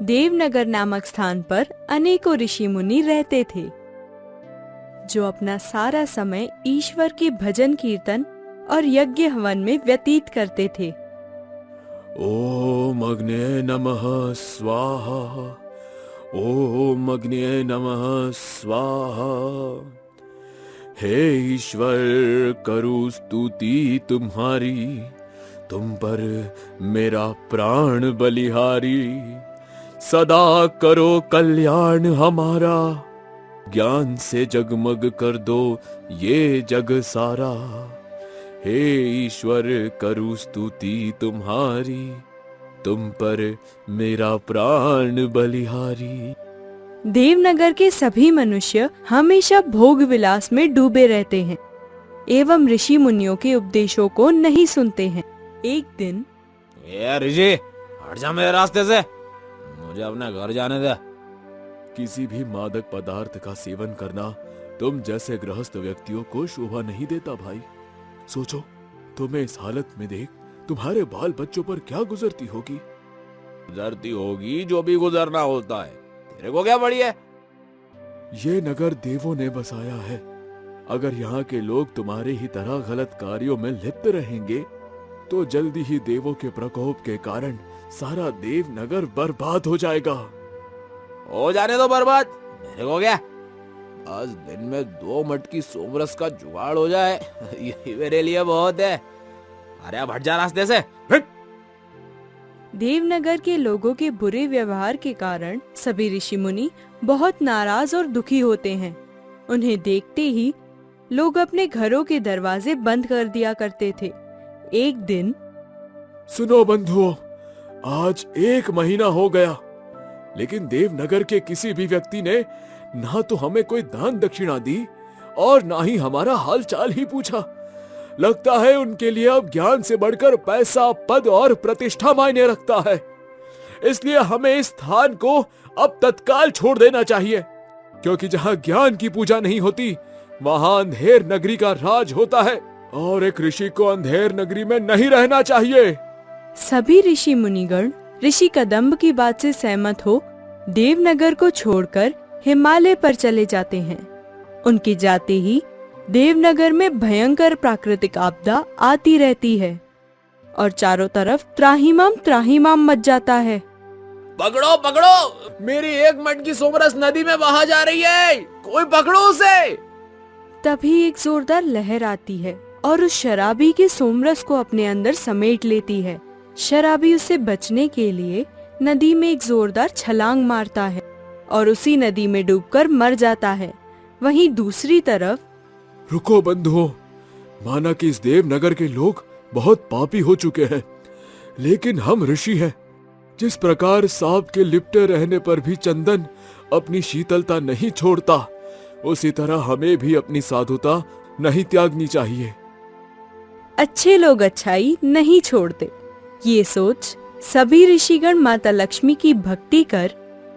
देवनगर नामक स्थान पर अनेकों ऋषि मुनि रहते थे, जो अपना सारा समय ईश्वर के भजन कीर्तन और यज्ञ हवन में व्यतीत करते थे। ओम अग्ने नमः स्वाहा, ओम अग्ने नमः स्वाहा। हे ईश्वर, करूँ स्तुति तुम्हारी, तुम पर मेरा प्राण बलिहारी। सदा करो कल्याण हमारा, ज्ञान से जगमग कर दो ये जग सारा। हे ईश्वर, करूँ स्तुति तुम्हारी, तुम पर मेरा प्राण बलिहारी। देवनगर के सभी मनुष्य हमेशा भोग विलास में डूबे रहते हैं एवं ऋषि मुनियों के उपदेशों को नहीं सुनते हैं। एक दिन, ए ऋषि, हट जा मेरे रास्ते से, मुझे अपने घर जाने दे। किसी भी मादक पदार्थ का सेवन करना तुम जैसे गृहस्थ व्यक्तियों को शोभा नहीं देता भाई। सोचो, तुम्हें इस हालत में देख तुम्हारे बाल बच्चों पर क्या गुजरती होगी। गुजरती होगी जो भी गुजरना होता है, तेरे को क्या पड़ी है। ये नगर देवों ने बसाया है। अगर यहाँ के लोग तुम्हारे ही तरह गलत कार्यों में लिप्त रहेंगे तो जल्दी ही देवों के प्रकोप के कारण सारा देवनगर बर्बाद हो जाएगा। हो जाने दो बर्बाद, मेरे को क्या। आज दिन में 2 मटकी सोमरस का जुगाड़ हो जाए यही मेरे लिए बहुत है। अरे अब हट जा रास्ते से, हट। देवनगर के लोगों के बुरे व्यवहार के कारण सभी ऋषि मुनि बहुत नाराज और दुखी होते हैं। उन्हें देखते ही लोग अपने घरों के दरवाजे बंद कर दिया करते थे। एक दिन, सुनो बंधुओं, आज 1 महीना हो गया, लेकिन देवनगर के किसी भी व्यक्ति ने ना तो हमें कोई दान दक्षिणा दी और ना ही हमारा हाल चाल ही पूछा। लगता है उनके लिए अब ज्ञान से बढ़कर पैसा, पद और प्रतिष्ठा मायने रखता है। इसलिए हमें इस स्थान को अब तत्काल छोड़ देना चाहिए, क्योंकि जहां ज्ञान की पूजा नहीं होती वहां अंधेर नगरी का राज होता है और एक ऋषि को अंधेर नगरी में नहीं रहना चाहिए। सभी ऋषि मुनिगण ऋषि कदम्ब की बात से सहमत हो देवनगर को छोड़कर हिमालय पर चले जाते हैं। उनके जाते ही देवनगर में भयंकर प्राकृतिक आपदा आती रहती है और चारों तरफ त्राहिमाम मच जाता है। पकड़ो पकड़ो, मेरी 1 मटकी सोमरस नदी में बहा जा रही है, कोई पकड़ो उसे। तभी एक जोरदार लहर आती है और उस शराबी के सोमरस को अपने अंदर समेट लेती है। शराबी उससे बचने के लिए नदी में एक जोरदार छलांग मारता है और उसी नदी में डूबकर मर जाता है। वहीं दूसरी तरफ, रुको बंधुओं, माना कि इस देवनगर के लोग बहुत पापी हो चुके हैं, लेकिन हम ऋषि हैं। जिस प्रकार सांप के लिपटे रहने पर भी चंदन अपनी शीतलता नहीं छोड़ता, उसी तरह हमें भी अपनी साधुता नहीं त्यागनी चाहिए। अच्छे लोग अच्छाई नहीं छोड़ते। ये सोच सभी ऋषिगण माता लक्ष्मी की भक्ति कर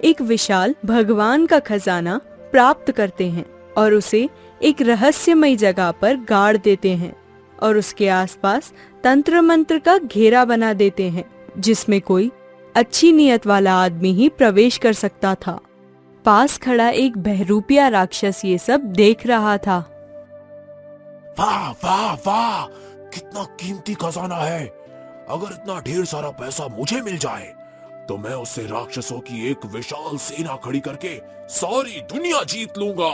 एक विशाल भगवान का खजाना प्राप्त करते हैं और उसे एक रहस्यमयी जगह पर गाड़ देते हैं और उसके आसपास तंत्र मंत्र का घेरा बना देते हैं, जिसमें कोई अच्छी नियत वाला आदमी ही प्रवेश कर सकता था। पास खड़ा एक बहरूपिया राक्षस ये सब देख रहा था। वाह वाह वाह, कितना कीमती खजाना है। अगर इतना ढेर सारा पैसा मुझे मिल जाए तो मैं उससे राक्षसों की एक विशाल सेना खड़ी करके सारी दुनिया जीत लूंगा।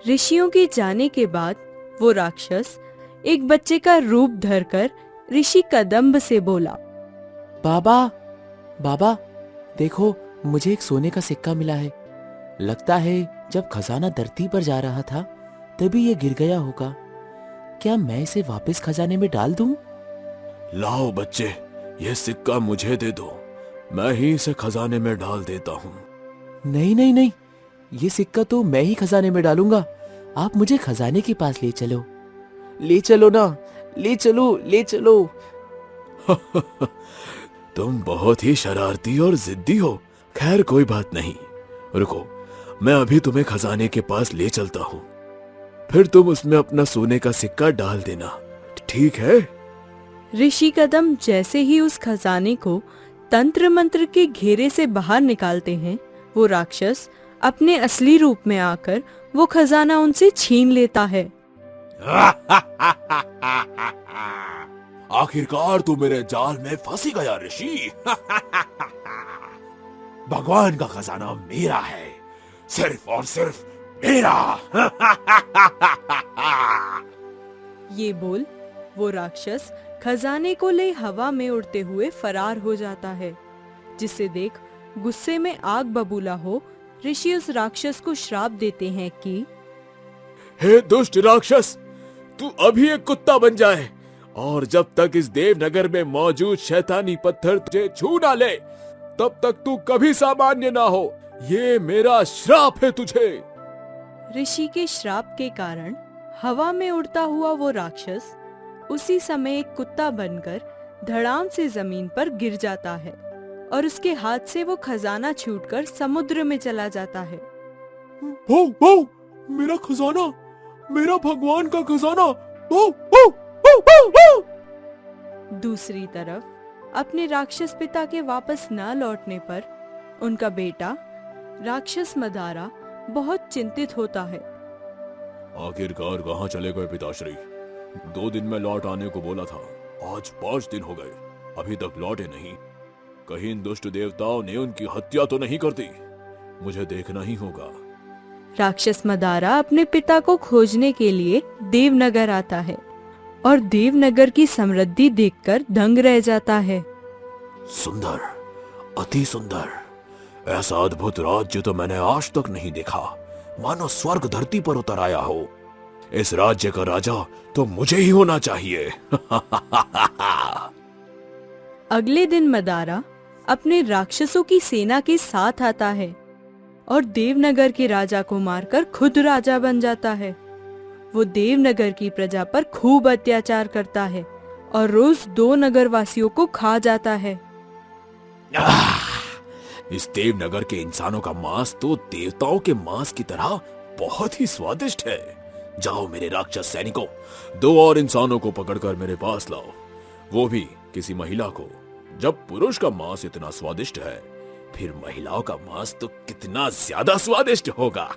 ऋषियों के जाने के बाद वो राक्षस एक बच्चे का रूप धरकर ऋषि कदम्ब से बोला, बाबा बाबा, देखो मुझे एक सोने का सिक्का मिला है। लगता है जब खजाना धरती पर जा रहा था तभी ये गिर गया होगा। क्या मैं इसे वापस खजाने में डाल दूं? लाओ बच्चे, ये सिक्का मुझे दे दो, मैं ही इसे खजाने में डाल देता हूँ। नहीं नहीं नहीं, ये सिक्का तो मैं ही खजाने में डालूंगा। आप मुझे खजाने के पास ले चलो। ले चलो ना, ले चलो ले चलो। तुम बहुत ही शरारती और जिद्दी हो। खैर कोई बात नहीं, रुको, मैं अभी तुम्हें खजाने के पास ले चलता हूँ, फिर तुम उसमें अपना सोने का सिक्का डाल देना, ठीक है? ऋषि कदम जैसे ही उस खजाने को तंत्र मंत्र के घेरे से बाहर निकालते हैं, वो राक्षस अपने असली रूप में आकर वो खजाना उनसे छीन लेता है। आखिरकार तू मेरे जाल में फंसी गया ऋषि। भगवान का खजाना मेरा है, सिर्फ और सिर्फ मेरा। ये बोल वो राक्षस खजाने को ले हवा में उड़ते हुए फरार हो जाता है, जिसे देख गुस्से में आग बबूला हो ऋषि उस राक्षस को श्राप देते हैं कि हे दुष्ट राक्षस, तू अभी एक कुत्ता बन जाए, और जब तक इस देवनगर में मौजूद शैतानी पत्थर तुझे छू ना ले, तब तक तू कभी सामान्य ना हो। ये मेरा श्राप है तुझे। ऋषि के श्राप के कारण हवा में उड़ता हुआ वो राक्षस उसी समय एक कुत्ता बनकर धड़ाम से जमीन पर गिर जाता है और उसके हाथ से वो खजाना छूटकर समुद्र में चला जाता है। हो, मेरा खजाना, मेरा भगवान का खजाना। हो, हो, हो, हो, हो। दूसरी तरफ अपने राक्षस पिता के वापस न लौटने पर उनका बेटा राक्षस मदारा बहुत चिंतित होता है। आखिरकार कहाँ चले गए पिताश्री? 2 दिन में लौट आने को बोला था, आज 5 दिन हो गए, अभी तक लौटे नहीं। कहीं इन दुष्ट देवताओं ने उनकी हत्या तो नहीं कर दी? मुझे देखना ही होगा। राक्षस मदारा अपने पिता को खोजने के लिए देवनगर आता है और देवनगर की समृद्धि देखकर दंग रह जाता है। सुंदर, अति सुंदर, ऐसा अद्भुत राज्य तो मैंने आज तक नहीं देखा, मानो स्वर्ग धरती पर उतर आया हो। इस राज्य का राजा तो मुझे ही होना चाहिए। अगले दिन मदारा अपने राक्षसों की सेना के साथ आता है और देवनगर के राजा को मारकर खुद राजा बन जाता है। वो देवनगर की प्रजा पर खूब अत्याचार करता है और रोज 2 नगरवासियों को खा जाता है। इस देवनगर के इंसानों का मांस तो देवताओं के मांस की तरह बहुत ही स्वादिष्ट है। जाओ मेरे राक्षस सैनिकों, 2 और इंसानों को पकड़कर मेरे पास लाओ, वो भी किसी महिला को। जब पुरुष का मांस इतना स्वादिष्ट है, फिर महिलाओं का मांस तो कितना ज्यादा स्वादिष्ट होगा।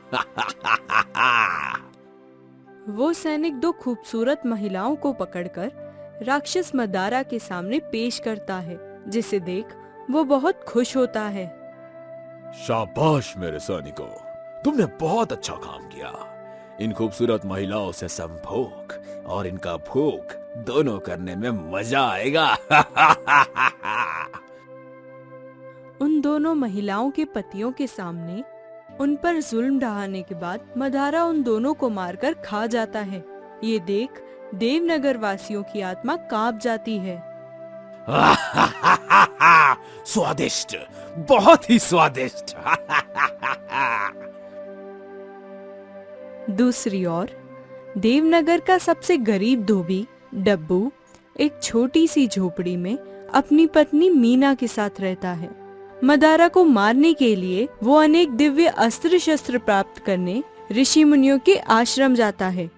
वो सैनिक 2 खूबसूरत महिलाओं को पकड़कर राक्षस मदारा के सामने पेश करता है, जिसे देख वो बहुत खुश होता है। शाबाश मेरे सैनिकों, तुमने बहुत अच्छा काम किया। इन खूबसूरत महिलाओं से संभोग और इनका भोग दोनों करने में मजा आएगा। उन दोनों महिलाओं के पतियों के सामने उन पर जुल्म ढहाने के बाद मदारा उन दोनों को मारकर खा जाता है। ये देख देवनगर वासियों की आत्मा कांप जाती है। स्वादिष्ट, बहुत ही स्वादिष्ट। दूसरी ओर देवनगर का सबसे गरीब धोबी डब्बू एक छोटी सी झोपड़ी में अपनी पत्नी मीना के साथ रहता है। मदारा को मारने के लिए वो अनेक दिव्य अस्त्र शस्त्र प्राप्त करने ऋषि मुनियों के आश्रम जाता है,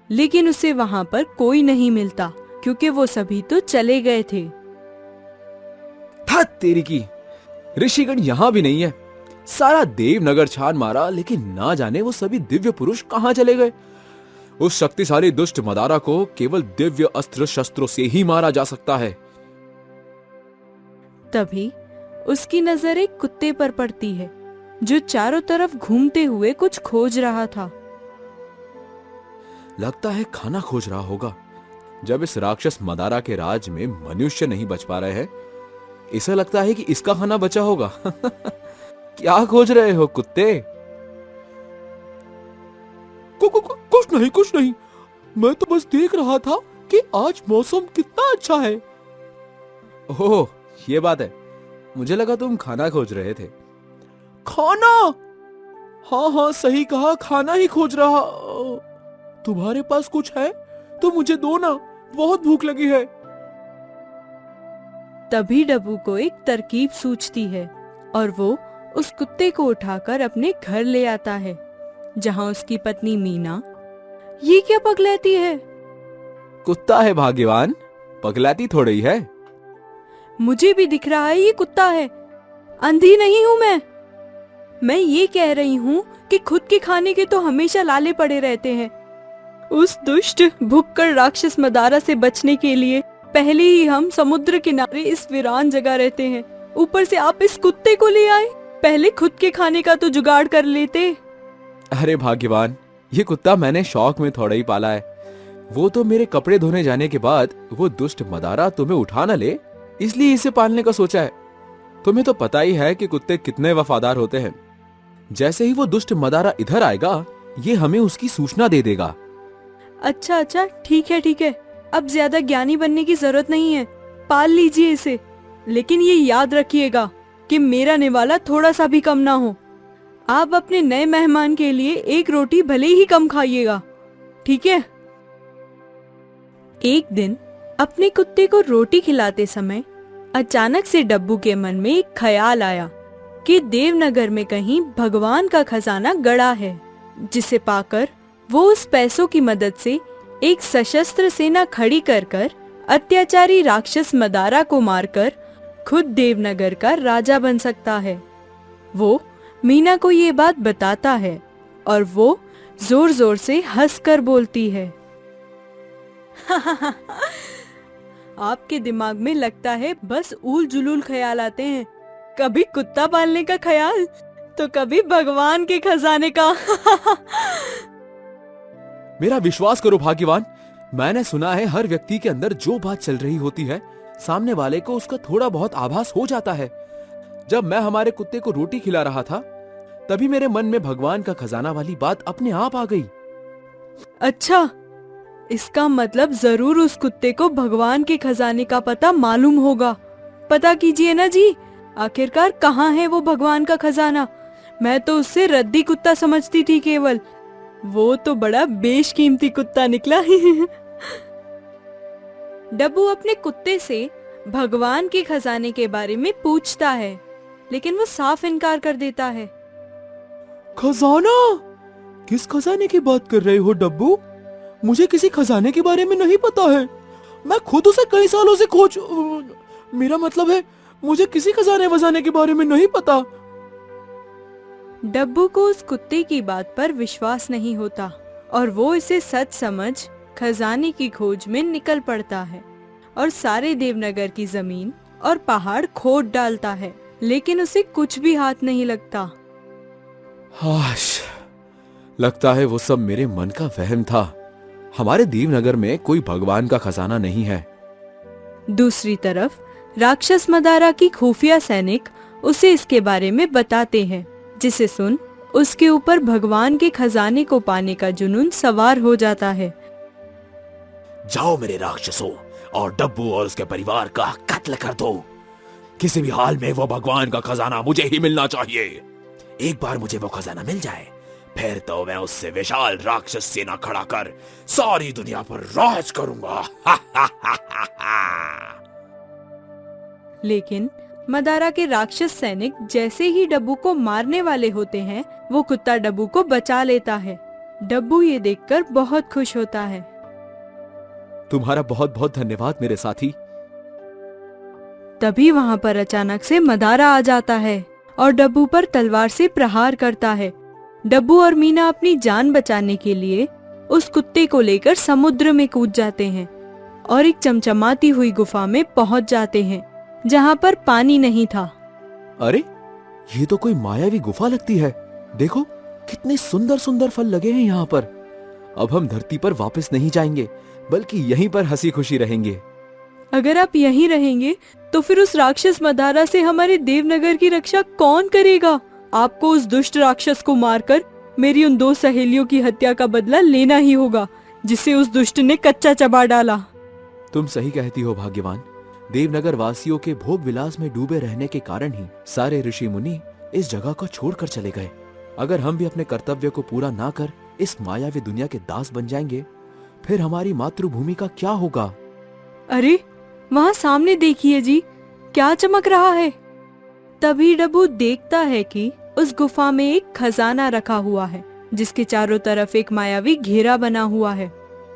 लेकिन उसे वहाँ पर कोई नहीं मिलता क्योंकि वो सभी तो चले गए थे। था तेरी की, ऋषिगण यहाँ भी नहीं है। सारा देवनगर छान मारा, लेकिन ना जाने वो सभी दिव्य पुरुष कहाँ चले गए। उस शक्तिशाली दुष्ट मदारा को केवल दिव्य अस्त्र शस्त्रों से ही मारा जा सकता है। तभी उसकी नजर एक कुत्ते पर पड़ती है जो चारों तरफ घूमते हुए कुछ खोज रहा था। लगता है खाना खोज रहा होगा। जब इस राक्षस मदारा के राज में मनुष्य नहीं बच पा रहे हैं, इसे लगता है कि इसका खाना बचा होगा। क्या खोज रहे हो कुत्ते? कुछ नहीं, मैं तो बस देख रहा था कि आज मौसम कितना अच्छा है। ओह, ये बात है। मुझे लगा तुम खाना खोज रहे थे। खाना? हाँ, सही कहा, खाना ही खोज रहा। तुम्हारे पास कुछ है तो मुझे दो ना, बहुत भूख लगी है। तभी डब्बू को एक तरकीब सूझती है और वो उस कुत्ते को उठाकर अपने घर ले आता है, जहाँ उसकी पत्नी मीना ये क्या पगलैती है। कुत्ता है भाग्यवान, पगलाती थोड़ी है। मुझे भी दिख रहा है ये कुत्ता है, अंधी नहीं हूँ मैं ये कह रही हूँ कि खुद के खाने के तो हमेशा लाले पड़े रहते हैं। उस दुष्ट भुक्कड़ राक्षस मदारा से बचने के लिए पहले ही हम समुद्र किनारे इस वीरान जगह रहते हैं, ऊपर से आप इस कुत्ते को ले आए। पहले खुद के खाने का तो जुगाड़ कर लेते। अरे भाग्यवान, ये कुत्ता मैंने शौक में थोड़ा ही पाला है। वो तो मेरे कपड़े धोने जाने के बाद वो दुष्ट मदारा तुम्हें उठा न ले, इसलिए इसे पालने का सोचा है। तुम्हें तो पता ही है कि कुत्ते कितने वफादार होते हैं। जैसे ही वो दुष्ट मदारा इधर आएगा, ये हमें उसकी सूचना दे देगा। अच्छा ठीक है, अब ज्यादा ज्ञानी बनने की जरूरत नहीं है, पाल लीजिए इसे। लेकिन ये याद रखिएगा कि मेरा निवाला थोड़ा सा भी कम ना हो। आप अपने नए मेहमान के लिए एक रोटी भले ही कम खाइएगा, ठीक है? एक दिन अपने कुत्ते को रोटी खिलाते समय अचानक से डब्बू के मन में एक ख्याल आया कि देवनगर में कहीं भगवान का खजाना गड़ा है, जिसे पाकर वो उस पैसों की मदद से एक सशस्त्र सेना खड़ी कर अत्याचारी राक्षस मदारा को मारकर खुद देवनगर का राजा बन सकता है। वो मीना को ये बात बताता है और वो जोर जोर से हंसकर बोलती है। आपके दिमाग में लगता है बस ऊल जुलूल ख्याल आते हैं, कभी कुत्ता पालने का ख्याल तो कभी भगवान के खजाने का। मेरा विश्वास करो भाग्यवान, मैंने सुना है हर व्यक्ति के अंदर जो बात चल रही होती है, सामने वाले को उसका थोड़ा बहुत आभास हो जाता है। जब मैं हमारे कुत्ते को रोटी खिला रहा था, तभी मेरे मन में भगवान का खजाना वाली बात अपने आप आ गई। अच्छा, इसका मतलब जरूर उस कुत्ते को भगवान के खजाने का पता मालूम होगा। पता कीजिए ना जी, आखिरकार कहाँ है वो भगवान का खजाना? मैं तो उससे रद्दी कुत्ता समझती थी केवल, वो तो बड़ा बेशकीमती कुत्ता निकला। डब्बू अपने कुत्ते से भगवान के खजाने के बारे में पूछता है, लेकिन वो साफ इनकार कर देता है। खजाना? किस खजाने की बात कर रहे हो डब्बू? मुझे किसी खजाने के बारे में नहीं पता है। मैं खुद उसे कई सालों से खोज मेरा मतलब है, मुझे किसी खजाने वजाने के बारे में नहीं पता। डब्बू को उस कुत्ते की बात पर विश्वास नहीं होता और वो इसे सच समझ खजाने की खोज में निकल पड़ता है और सारे देवनगर की जमीन और पहाड़ खोद डालता है, लेकिन उसे कुछ भी हाथ नहीं लगता। हाश, लगता है वो सब मेरे मन का वहम था। हमारे देवनगर में कोई भगवान का खजाना नहीं है। दूसरी तरफ राक्षस मदारा की खुफिया सैनिक उसे इसके बारे में बताते हैं, जिसे सुन उसके ऊपर भगवान के खजाने को पाने का जुनून सवार हो जाता है। जाओ मेरे राक्षसों और डब्बू और उसके परिवार का कत्ल कर दो। किसी भी हाल में वो भगवान का खजाना मुझे ही मिलना चाहिए। एक बार मुझे वो खजाना मिल जाए, फिर तो मैं उससे विशाल राक्षस सेना खड़ा कर सारी दुनिया पर राज करूंगा। लेकिन मदारा के राक्षस सैनिक जैसे ही डब्बू को मारने वाले होते हैं, वो कुत्ता डब्बू को बचा लेता है। डब्बू ये देखकर बहुत खुश होता है। तुम्हारा बहुत बहुत धन्यवाद मेरे साथी। तभी वहाँ पर अचानक से मदारा आ जाता है और डब्बू पर तलवार से प्रहार करता है। डब्बू और मीना अपनी जान बचाने के लिए उस कुत्ते को लेकर समुद्र में कूद जाते हैं और एक चमचमाती हुई गुफा में पहुंच जाते हैं, जहाँ पर पानी नहीं था। अरे, ये तो कोई मायावी गुफा लगती है। देखो कितने सुंदर सुंदर फल लगे हैं यहाँ पर। अब हम धरती पर वापस नहीं जाएंगे, बल्कि यहीं पर हंसी खुशी रहेंगे। अगर आप यहीं रहेंगे तो फिर उस राक्षस मदारा से हमारे देवनगर की रक्षा कौन करेगा? आपको उस दुष्ट राक्षस को मारकर मेरी उन 2 सहेलियों की हत्या का बदला लेना ही होगा, जिसे उस दुष्ट ने कच्चा चबा डाला। तुम सही कहती हो भाग्यवान। देवनगर वासियों के भोग विलास में डूबे रहने के कारण ही सारे ऋषि मुनि इस जगह को छोड़कर चले गए। अगर हम भी अपने कर्तव्य को पूरा ना कर इस मायावी दुनिया के दास बन जाएंगे, फिर हमारी मातृभूमि का क्या होगा? अरे, वहाँ सामने देखिए जी, क्या चमक रहा है। तभी डब्बू देखता है कि उस गुफा में एक खजाना रखा हुआ है, जिसके चारों तरफ एक मायावी घेरा बना हुआ है।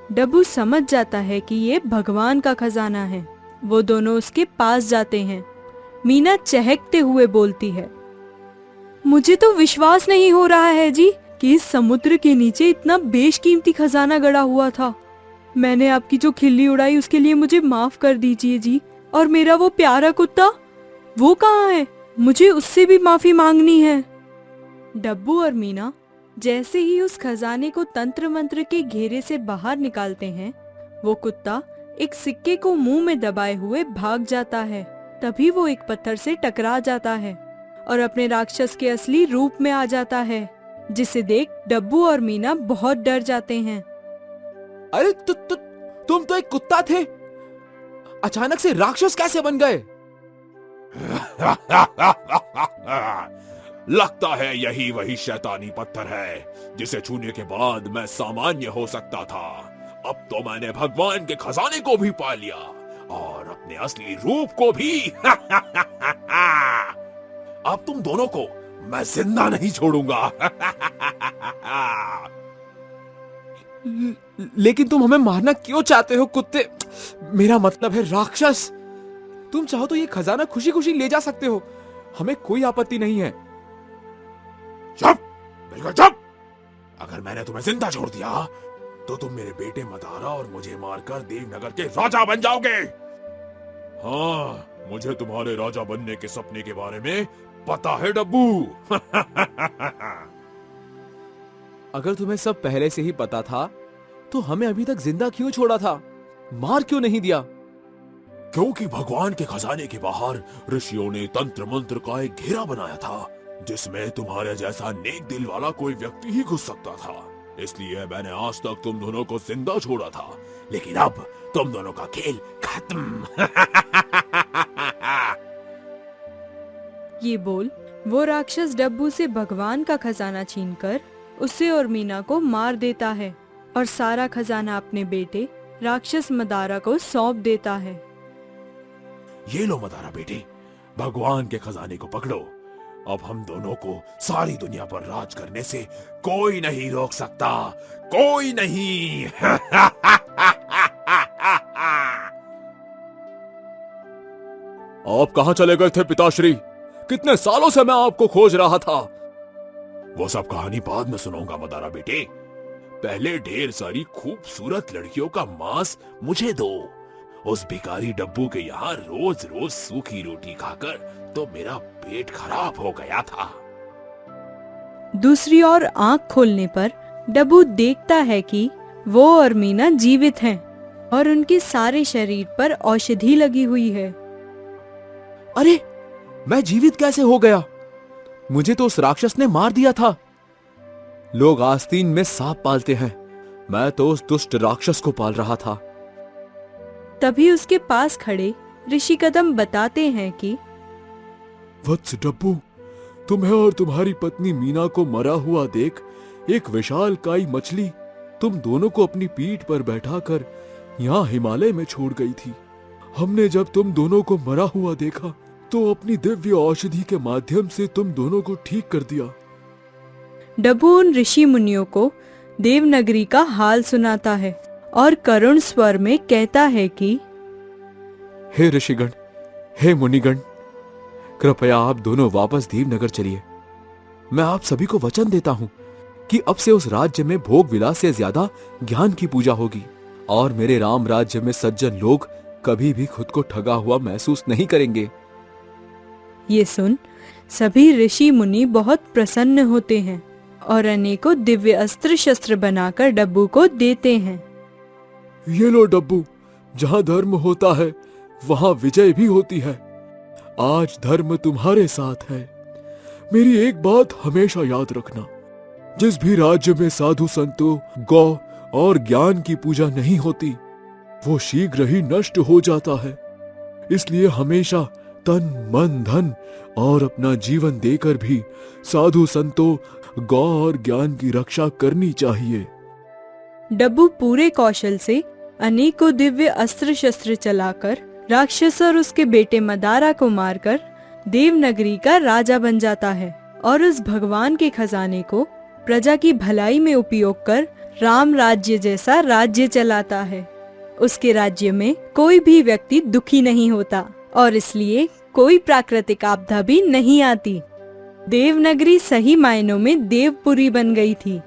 डब्बू समझ जाता है कि ये भगवान का खजाना है। वो दोनों उसके पास जाते हैं। मीना चहकते हुए बोलती है, मुझे तो विश्वास नहीं हो रहा है जी कि इस समुद्र के नीचे इतना बेशकीमती खजाना गड़ा हुआ था। मैंने आपकी जो खिल्ली उड़ाई उसके लिए मुझे माफ कर दीजिए जी। और मेरा वो प्यारा कुत्ता, वो कहाँ है? मुझे उससे भी माफी मांगनी है। डब्बू और मीना जैसे ही उस खजाने को तंत्र मंत्र के घेरे से बाहर निकालते हैं, वो कुत्ता एक सिक्के को मुंह में दबाए हुए भाग जाता है। तभी वो एक पत्थर से टकरा जाता है और अपने राक्षस के असली रूप में आ जाता है, जिसे देख डब्बू और मीना बहुत डर जाते हैं। अरे तुम तो एक कुत्ता थे, अचानक से राक्षस कैसे बन गए? लगता है यही वही शैतानी पत्थर है जिसे छूने के बाद मैं सामान्य हो सकता था। अब तो मैंने भगवान के खजाने को भी पा लिया और अपने असली रूप को भी। अब तुम दोनों को मैं जिंदा नहीं छोड़ूंगा। लेकिन तुम हमें मारना क्यों चाहते हो कुत्ते? मेरा मतलब है राक्षस। तुम चाहो तो ये खजाना खुशी खुशी ले जा सकते हो, हमें कोई आपत्ति नहीं है। चुप, बिल्कुल चुप। अगर मैंने तुम्हें जिंदा छोड़ दिया तो तुम मेरे बेटे मदारा और मुझे मारकर देवनगर के राजा बन जाओगे। हाँ, मुझे तुम्हारे राजा बनने के सपने के बारे में पता है डब्बू। अगर तुम्हें सब पहले से ही पता था तो हमें अभी तक जिंदा क्यों छोड़ा था? मार क्यों नहीं दिया? क्योंकि भगवान के खजाने के बाहर ऋषियों ने तंत्र मंत्र का एक घेरा बनाया था जिसमें तुम्हारे जैसा नेक दिल वाला कोई व्यक्ति ही घुस सकता था। इसलिए मैंने आज तक तुम दोनों को जिंदा छोड़ा था, लेकिन अब तुम दोनों का खेल खत्म। ये बोल वो राक्षस डब्बू से भगवान का खजाना छीनकर उसे और मीना को मार देता है और सारा खजाना अपने बेटे राक्षस मदारा को सौंप देता है। ये लो मदारा बेटे, भगवान के खजाने को पकड़ो। अब हम दोनों को सारी दुनिया पर राज करने से कोई नहीं रोक सकता, कोई नहीं। आप कहां चले गए थे पिताश्री? कितने सालों से मैं आपको खोज रहा था। वो सब कहानी बाद में सुनाऊंगा मदारा बेटे। पहले ढेर सारी खूबसूरत लड़कियों का मांस मुझे दो। उस भिखारी डब्बू के यहाँ रोज रोज सूखी रोटी खाकर तो मेरा पेट खराब हो गया था। दूसरी ओर आंख खोलने पर डब्बू देखता है कि वो और मीना जीवित हैं और उनके सारे शरीर पर औषधि लगी हुई है। अरे, मैं जीवित कैसे हो गया? मुझे तो उस राक्षस ने मार दिया था। लोग आस्तीन में सांप पालते हैं, मैं तो उस दुष्ट राक्षस को पाल रहा था। तभी उसके पास खड़े ऋषि कदम बताते हैं कि वत्स डब्बू, तुम्हें और तुम्हारी पत्नी मीना को मरा हुआ देख एक विशालकाय मछली तुम दोनों को अपनी पीठ पर बैठाकर यहाँ हिमालय में छोड़ गई थी। हमने जब तुम दोनों को मरा हुआ देखा तो अपनी दिव्य औषधि के माध्यम से तुम दोनों को ठीक कर दिया। डब्बू उन ऋषि मुनियों को देवनगरी का हाल सुनाता है और करुण स्वर में कहता है कि हे ऋषिगण, हे मुनिगण, कृपया आप दोनों वापस देवनगर चलिए। मैं आप सभी को वचन देता हूँ कि अब से उस राज्य में भोग विलास से ज्यादा ज्ञान की पूजा होगी और मेरे राम राज्य में सज्जन लोग कभी भी खुद को ठगा हुआ महसूस नहीं करेंगे। ये सुन सभी ऋषि मुनि बहुत प्रसन्न होते हैं और अनेकों दिव्य अस्त्र शस्त्र बनाकर डब्बू को देते हैं। ये लो डब्बू, जहाँ धर्म होता है वहाँ विजय भी होती है। आज धर्म तुम्हारे साथ है। मेरी एक बात हमेशा याद रखना, जिस भी राज्य में साधु संतों, गौ और ज्ञान की पूजा नहीं होती वो शीघ्र ही नष्ट हो जाता है। इसलिए हमेशा तन मन धन और अपना जीवन देकर भी साधु संतों, गौ और ज्ञान की रक्षा करनी चाहिए। डब्बू पूरे कौशल से अनेकों दिव्य अस्त्र शस्त्र चलाकर राक्षस और उसके बेटे मदारा को मारकर देवनगरी का राजा बन जाता है और उस भगवान के खजाने को प्रजा की भलाई में उपयोग कर राम राज्य जैसा राज्य चलाता है। उसके राज्य में कोई भी व्यक्ति दुखी नहीं होता और इसलिए कोई प्राकृतिक आपदा भी नहीं आती। देवनगरी सही मायनों में देवपुरी बन गई थी।